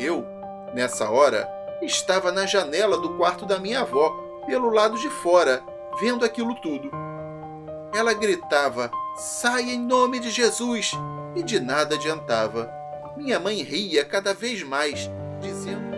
Eu, nessa hora, estava na janela do quarto da minha avó, pelo lado de fora, vendo aquilo tudo. Ela gritava: "Sai em nome de Jesus!" E de nada adiantava. Minha mãe ria cada vez mais, dizendo: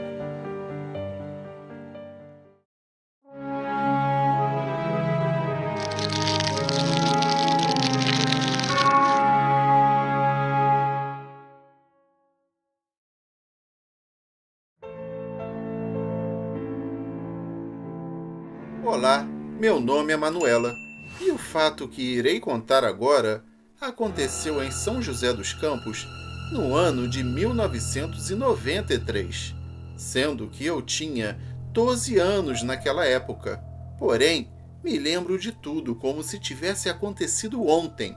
"Olá, meu nome é Manuela, e o fato que irei contar agora aconteceu em São José dos Campos no ano de 1993, sendo que eu tinha 12 anos naquela época. Porém, me lembro de tudo como se tivesse acontecido ontem.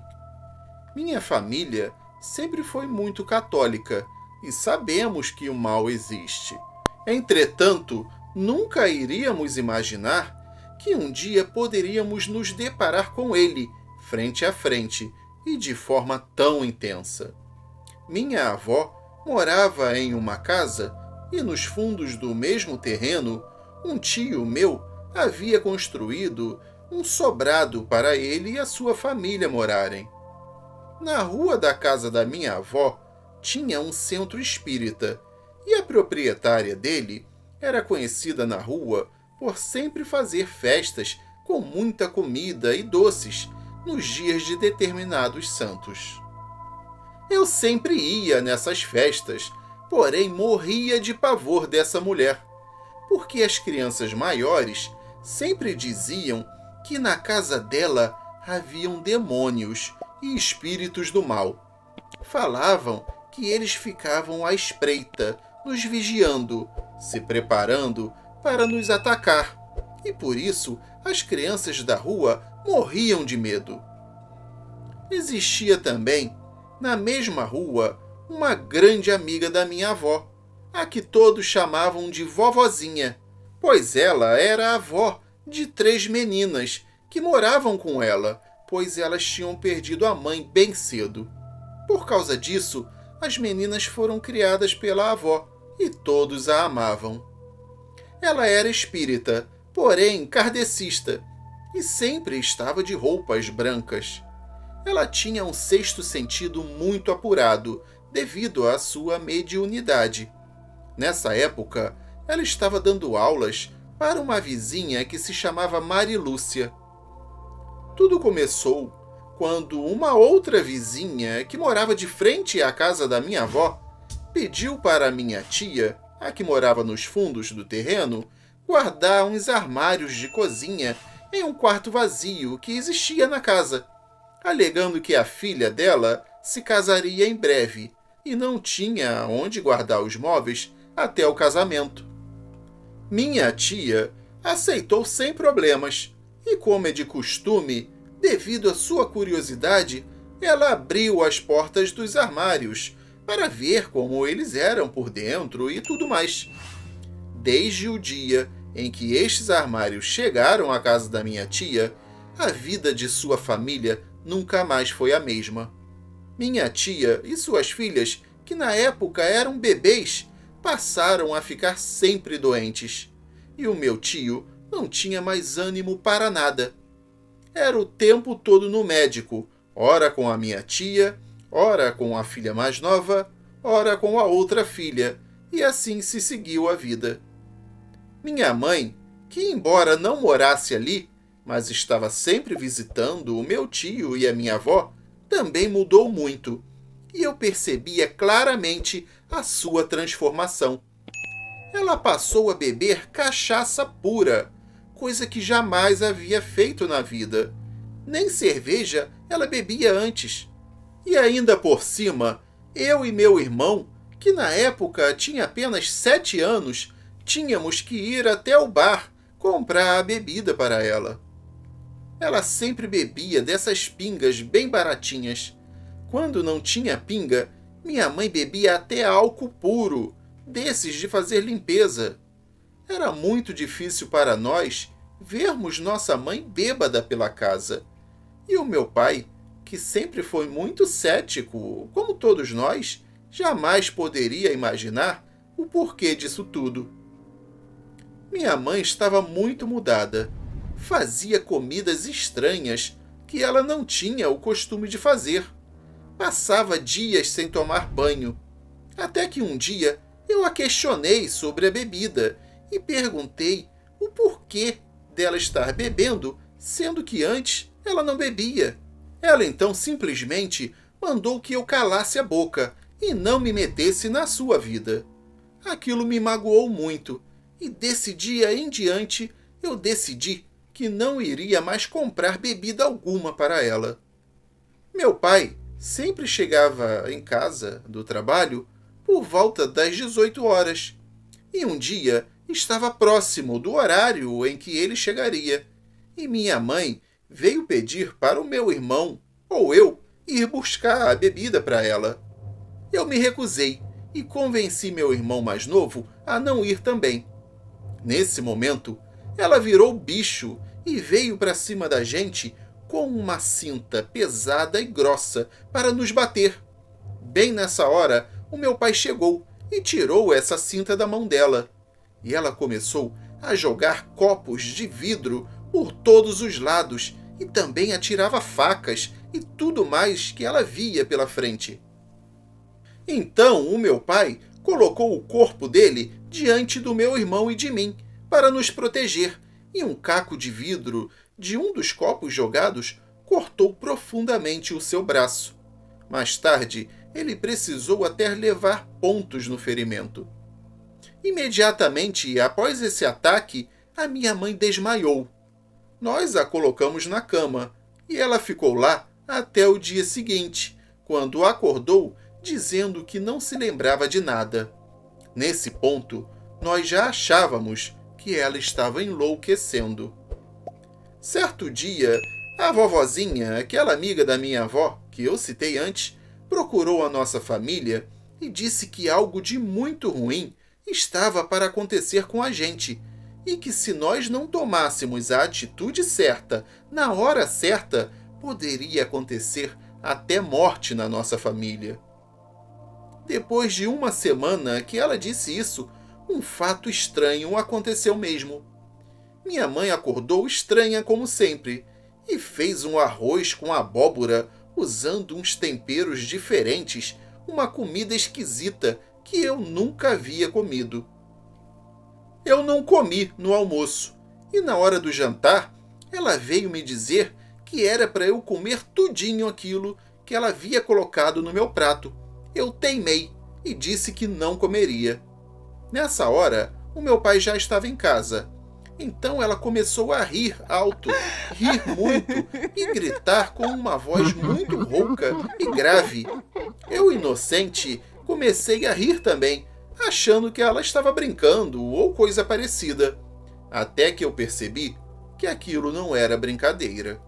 Minha família sempre foi muito católica e sabemos que o mal existe. Entretanto, nunca iríamos imaginar que um dia poderíamos nos deparar com ele, frente a frente, e de forma tão intensa. Minha avó morava em uma casa e nos fundos do mesmo terreno, um tio meu havia construído um sobrado para ele e a sua família morarem. Na rua da casa da minha avó tinha um centro espírita e a proprietária dele era conhecida na rua por sempre fazer festas com muita comida e doces nos dias de determinados santos. Eu sempre ia nessas festas, porém morria de pavor dessa mulher, porque as crianças maiores sempre diziam que na casa dela haviam demônios e espíritos do mal. Falavam que eles ficavam à espreita, nos vigiando, se preparando para nos atacar, e por isso as crianças da rua morriam de medo. Existia também, na mesma rua, uma grande amiga da minha avó, a que todos chamavam de vovozinha, pois ela era a avó de 3 meninas que moravam com ela, pois elas tinham perdido a mãe bem cedo. Por causa disso, as meninas foram criadas pela avó e todos a amavam. Ela era espírita, porém kardecista, e sempre estava de roupas brancas. Ela tinha um sexto sentido muito apurado, devido à sua mediunidade. Nessa época, ela estava dando aulas para uma vizinha que se chamava Marilúcia. Tudo começou quando uma outra vizinha, que morava de frente à casa da minha avó, pediu para minha tia, a que morava nos fundos do terreno, guardar uns armários de cozinha em um quarto vazio que existia na casa, alegando que a filha dela se casaria em breve e não tinha onde guardar os móveis até o casamento. Minha tia aceitou sem problemas e, como é de costume, devido à sua curiosidade, ela abriu as portas dos armários para ver como eles eram por dentro e tudo mais. Desde o dia em que estes armários chegaram à casa da minha tia, a vida de sua família nunca mais foi a mesma. Minha tia e suas filhas, que na época eram bebês, passaram a ficar sempre doentes. E o meu tio não tinha mais ânimo para nada. Era o tempo todo no médico, ora com a minha tia, ora com a filha mais nova, ora com a outra filha, e assim se seguiu a vida. Minha mãe, que embora não morasse ali, mas estava sempre visitando o meu tio e a minha avó, também mudou muito, e eu percebia claramente a sua transformação. Ela passou a beber cachaça pura, coisa que jamais havia feito na vida. Nem cerveja ela bebia antes. E ainda por cima, eu e meu irmão, que na época tinha apenas 7 anos, tínhamos que ir até o bar comprar a bebida para ela. Ela sempre bebia dessas pingas bem baratinhas. Quando não tinha pinga, minha mãe bebia até álcool puro, desses de fazer limpeza. Era muito difícil para nós vermos nossa mãe bêbada pela casa. E o meu pai, que sempre foi muito cético, como todos nós, jamais poderia imaginar o porquê disso tudo. Minha mãe estava muito mudada. Fazia comidas estranhas que ela não tinha o costume de fazer. Passava dias sem tomar banho. Até que um dia eu a questionei sobre a bebida e perguntei o porquê dela estar bebendo, sendo que antes ela não bebia. Ela então simplesmente mandou que eu calasse a boca e não me metesse na sua vida. Aquilo me magoou muito e desse dia em diante eu decidi que não iria mais comprar bebida alguma para ela. Meu pai sempre chegava em casa do trabalho por volta das 18 horas e um dia estava próximo do horário em que ele chegaria e minha mãe veio pedir para o meu irmão ou eu ir buscar a bebida para ela. Eu me recusei e convenci meu irmão mais novo a não ir também. Nesse momento, ela virou bicho e veio para cima da gente com uma cinta pesada e grossa para nos bater. Bem nessa hora, o meu pai chegou e tirou essa cinta da mão dela. E ela começou a jogar copos de vidro por todos os lados e também atirava facas e tudo mais que ela via pela frente. Então o meu pai colocou o corpo dele diante do meu irmão e de mim para nos proteger, e um caco de vidro de um dos copos jogados cortou profundamente o seu braço. Mais tarde, ele precisou até levar pontos no ferimento. Imediatamente após esse ataque, a minha mãe desmaiou. Nós a colocamos na cama e ela ficou lá até o dia seguinte, quando acordou dizendo que não se lembrava de nada. Nesse ponto, nós já achávamos que ela estava enlouquecendo. Certo dia, a vovozinha, aquela amiga da minha avó, que eu citei antes, procurou a nossa família e disse que algo de muito ruim estava para acontecer com a gente e que se nós não tomássemos a atitude certa, na hora certa, poderia acontecer até morte na nossa família. Depois de uma semana que ela disse isso, um fato estranho aconteceu mesmo. Minha mãe acordou estranha como sempre e fez um arroz com abóbora usando uns temperos diferentes, uma comida esquisita que eu nunca havia comido. Eu não comi no almoço e na hora do jantar ela veio me dizer que era para eu comer tudinho aquilo que ela havia colocado no meu prato. Eu teimei e disse que não comeria. Nessa hora, o meu pai já estava em casa. Então ela começou a rir alto, rir muito e gritar com uma voz muito rouca e grave. Eu, inocente, comecei a rir também, achando que ela estava brincando ou coisa parecida. Até que eu percebi que aquilo não era brincadeira.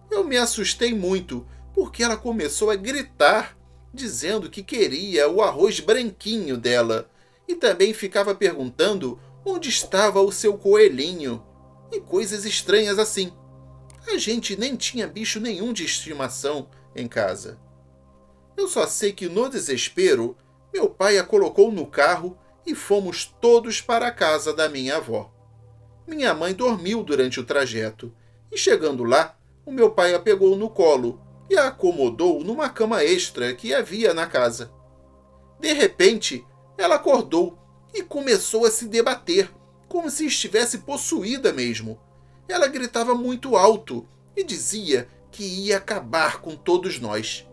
Eu me assustei muito, porque ela começou a gritar, dizendo que queria o arroz branquinho dela, e também ficava perguntando onde estava o seu coelhinho, e coisas estranhas assim. A gente nem tinha bicho nenhum de estimação em casa. Eu só sei que no desespero, meu pai a colocou no carro e fomos todos para a casa da minha avó. Minha mãe dormiu durante o trajeto, e chegando lá, o meu pai a pegou no colo e a acomodou numa cama extra que havia na casa. De repente, ela acordou e começou a se debater, como se estivesse possuída mesmo. Ela gritava muito alto e dizia que ia acabar com todos nós.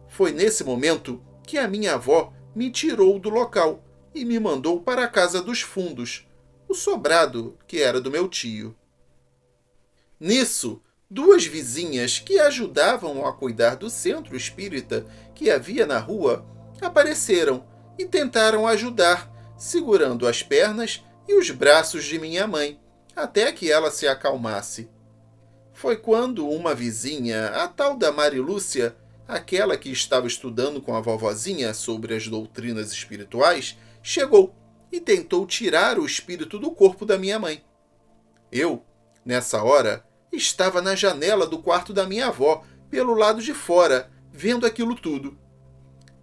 Foi nesse momento que a minha avó me tirou do local e me mandou para a casa dos fundos, o sobrado que era do meu tio. Nisso, duas vizinhas que ajudavam a cuidar do centro espírita que havia na rua apareceram e tentaram ajudar, segurando as pernas e os braços de minha mãe, até que ela se acalmasse. Foi quando uma vizinha, a tal da Marilúcia, aquela que estava estudando com a vovozinha sobre as doutrinas espirituais, chegou e tentou tirar o espírito do corpo da minha mãe. Eu, nessa hora, estava na janela do quarto da minha avó, pelo lado de fora, vendo aquilo tudo.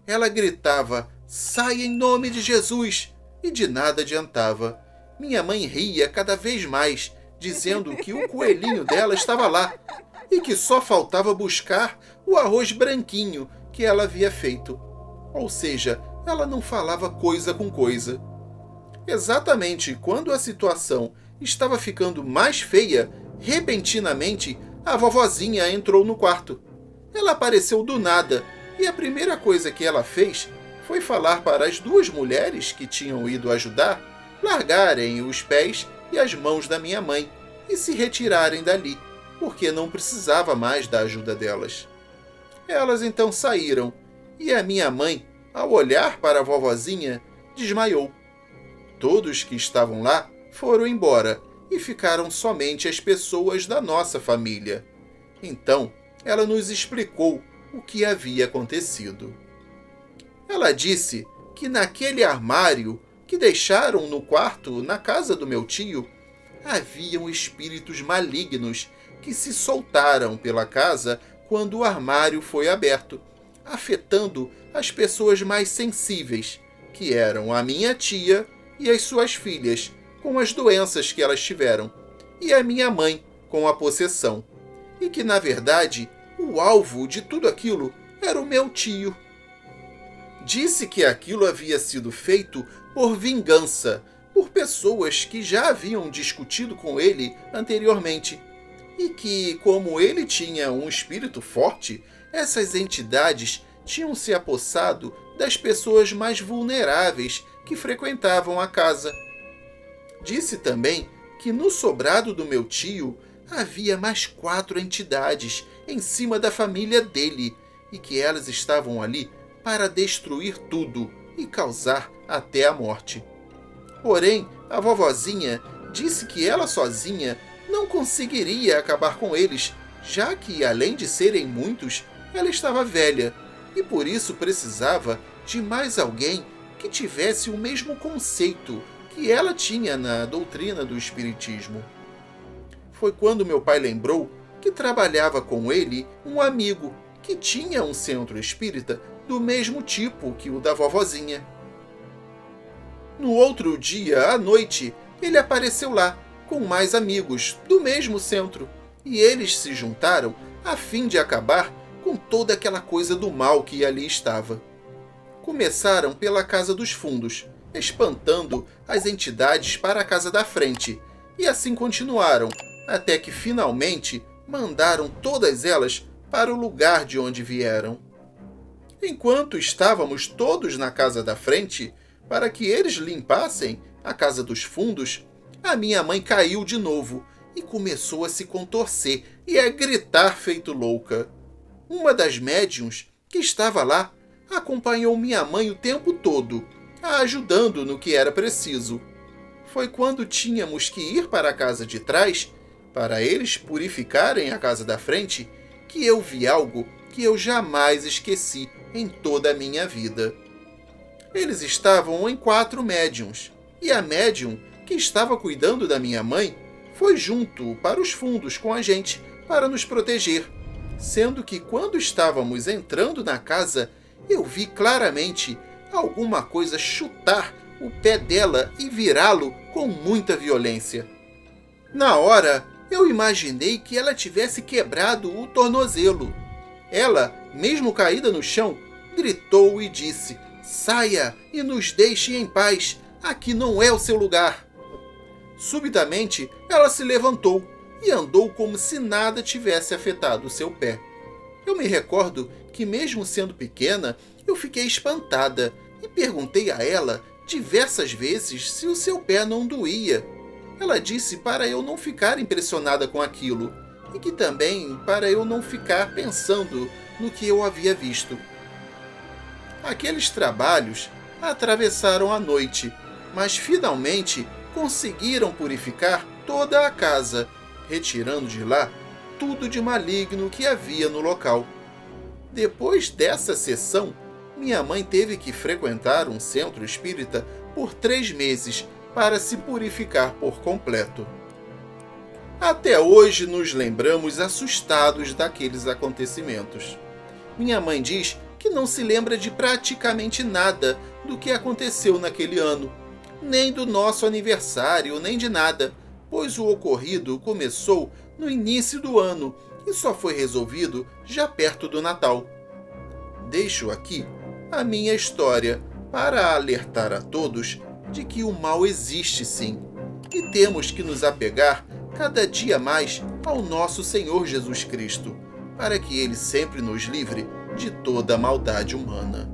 Ela gritava: "Sai em nome de Jesus!" e de nada adiantava. Minha mãe ria cada vez mais, dizendo que o coelhinho dela estava lá e que só faltava buscar o arroz branquinho que ela havia feito. Ou seja, ela não falava coisa com coisa. Exatamente quando a situação estava ficando mais feia, repentinamente a vovozinha entrou no quarto. Ela apareceu do nada e a primeira coisa que ela fez foi falar para as duas mulheres que tinham ido ajudar largarem os pés e as mãos da minha mãe e se retirarem dali, porque não precisava mais da ajuda delas. Elas então saíram e a minha mãe, ao olhar para a vovozinha, desmaiou. Todos que estavam lá foram embora e ficaram somente as pessoas da nossa família. Então, ela nos explicou o que havia acontecido. Ela disse que naquele armário que deixaram no quarto na casa do meu tio, haviam espíritos malignos que se soltaram pela casa quando o armário foi aberto, afetando as pessoas mais sensíveis, que eram a minha tia e as suas filhas, com as doenças que elas tiveram, e a minha mãe, com a possessão. E que, na verdade, o alvo de tudo aquilo era o meu tio. Disse que aquilo havia sido feito por vingança, por pessoas que já haviam discutido com ele anteriormente, e que, como ele tinha um espírito forte, essas entidades tinham se apossado das pessoas mais vulneráveis que frequentavam a casa. Disse também que no sobrado do meu tio havia mais 4 entidades em cima da família dele e que elas estavam ali para destruir tudo e causar até a morte. Porém, a vovozinha disse que ela sozinha não conseguiria acabar com eles, já que, além de serem muitos, ela estava velha e por isso precisava de mais alguém que tivesse o mesmo conceito que ela tinha na doutrina do espiritismo. Foi quando meu pai lembrou que trabalhava com ele um amigo que tinha um centro espírita do mesmo tipo que o da vovozinha. No outro dia, à noite, ele apareceu lá com mais amigos do mesmo centro e eles se juntaram a fim de acabar com toda aquela coisa do mal que ali estava. Começaram pela casa dos fundos, espantando as entidades para a casa da frente, e assim continuaram, até que finalmente mandaram todas elas para o lugar de onde vieram. Enquanto estávamos todos na casa da frente, para que eles limpassem a casa dos fundos, a minha mãe caiu de novo e começou a se contorcer e a gritar feito louca. Uma das médiuns que estava lá acompanhou minha mãe o tempo todo, a ajudando no que era preciso. Foi quando tínhamos que ir para a casa de trás, para eles purificarem a casa da frente, que eu vi algo que eu jamais esqueci em toda a minha vida. Eles estavam em 4 médiuns, e a médium que estava cuidando da minha mãe foi junto para os fundos com a gente para nos proteger, sendo que quando estávamos entrando na casa, eu vi claramente alguma coisa chutar o pé dela e virá-lo com muita violência. Na hora, eu imaginei que ela tivesse quebrado o tornozelo. Ela, mesmo caída no chão, gritou e disse: "Saia e nos deixe em paz, aqui não é o seu lugar." Subitamente, ela se levantou e andou como se nada tivesse afetado o seu pé. Eu me recordo que, mesmo sendo pequena, eu fiquei espantada e perguntei a ela diversas vezes se o seu pé não doía. Ela disse para eu não ficar impressionada com aquilo e que também para eu não ficar pensando no que eu havia visto. Aqueles trabalhos atravessaram a noite, mas finalmente conseguiram purificar toda a casa, retirando de lá tudo de maligno que havia no local. Depois dessa sessão, minha mãe teve que frequentar um centro espírita por 3 meses para se purificar por completo. Até hoje nos lembramos assustados daqueles acontecimentos. Minha mãe diz que não se lembra de praticamente nada do que aconteceu naquele ano, nem do nosso aniversário, nem de nada, pois o ocorrido começou no início do ano e só foi resolvido já perto do Natal. Deixo aqui a minha história para alertar a todos de que o mal existe sim, e temos que nos apegar cada dia mais ao nosso Senhor Jesus Cristo, para que Ele sempre nos livre de toda a maldade humana.